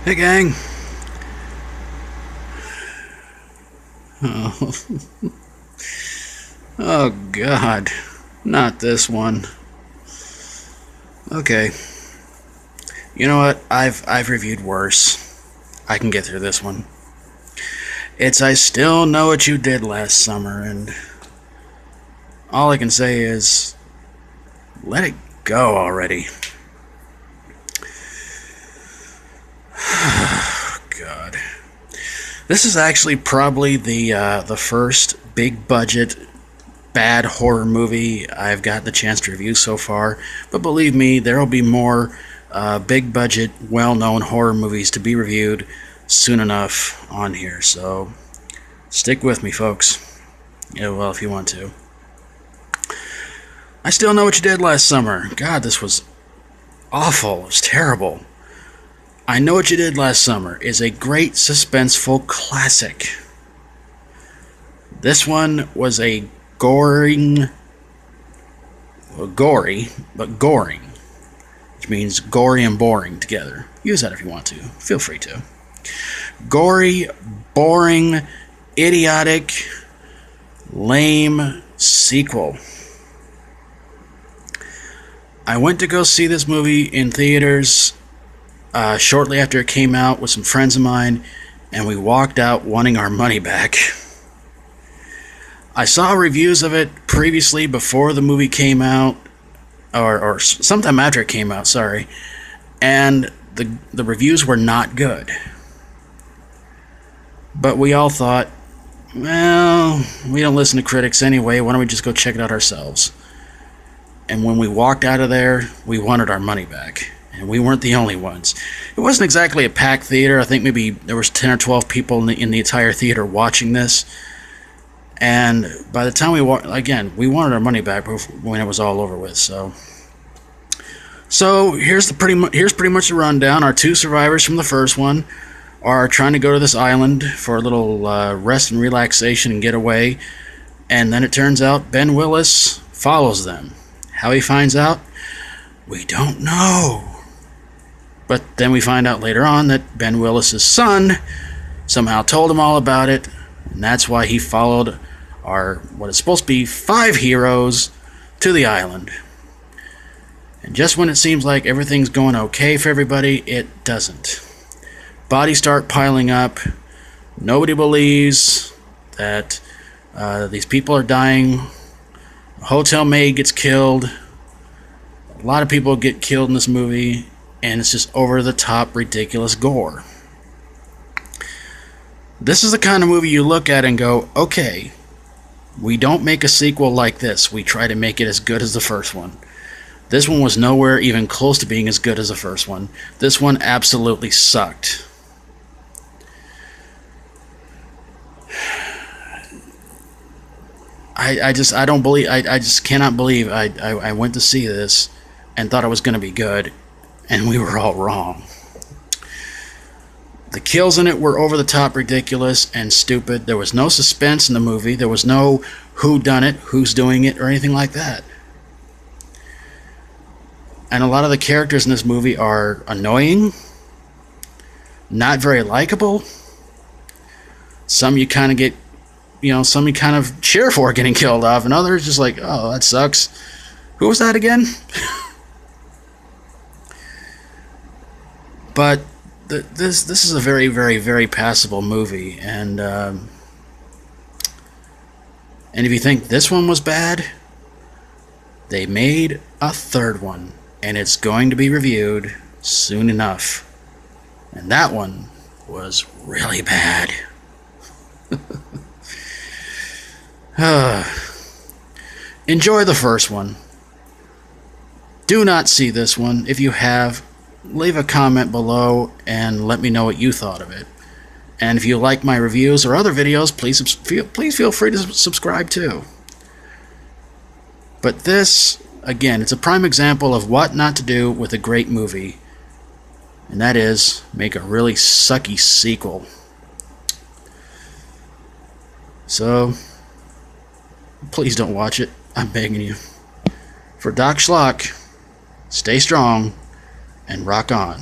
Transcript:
Hey, gang. Oh, oh God. Not this one. Okay. You know what? I've reviewed worse. I can get through this one. It's I Still Know What You Did Last Summer, and all I can say is let it go already. God. This is actually probably the first big budget bad horror movie I've got the chance to review so far. But believe me, there will be more big budget, well known horror movies to be reviewed soon enough on here. So stick with me, folks. Yeah, well, if you want to. I Still Know What You Did Last Summer. God, this was awful. It was terrible. I Know What You Did Last Summer is a great suspenseful classic. This one was a gory, but goring, which means gory and boring together. Use that if you want to. Feel free to. Gory, boring, idiotic, lame sequel. I went to go see this movie in theaters shortly after it came out with some friends of mine, and we walked out wanting our money back. I saw reviews of it previously before the movie came out, or sometime after it came out, sorry, and the reviews were not good. But we all thought, well, we don't listen to critics anyway, why don't we just go check it out ourselves? And when we walked out of there, we wanted our money back. And we weren't the only ones. It wasn't exactly a packed theater. I think maybe there was 10 or 12 people in the entire theater watching this. And by the time we wanted our money back when it was all over with. So here's pretty much the rundown. Our two survivors from the first one are trying to go to this island for a little rest and relaxation and get away. And then it turns out Ben Willis follows them. How he finds out, we don't know. But then we find out later on that Ben Willis' son somehow told him all about it, and that's why he followed our, what is supposed to be 5 heroes, to the island. And just when it seems like everything's going okay for everybody, it doesn't. Bodies start piling up. Nobody believes that these people are dying. A hotel maid gets killed. A lot of people get killed in this movie, and it's just over-the-top, ridiculous gore. This is the kind of movie you look at and go, okay, we don't make a sequel like this. We try to make it as good as the first one. This one was nowhere even close to being as good as the first one. This one absolutely sucked. I just cannot believe I went to see this and thought it was going to be good, and we were all wrong. The kills in it were over the top ridiculous and stupid. There was no suspense in the movie. There was no who done it, who's doing it, or anything like that. And a lot of the characters in this movie are annoying, not very likable. Some you kind of cheer for getting killed off, and others just like, oh, that sucks. Who was that again? But this is a very, very, very passable movie, and if you think this one was bad, they made a third one, and it's going to be reviewed soon enough. And that one was really bad. Enjoy the first one. Do not see this one. If you have, leave a comment below and let me know what you thought of it. And if you like my reviews or other videos, please feel free to subscribe too. But this, again, it's a prime example of what not to do with a great movie. And that is, make a really sucky sequel. So, please don't watch it. I'm begging you. For Doc Schlock, stay strong and rock on.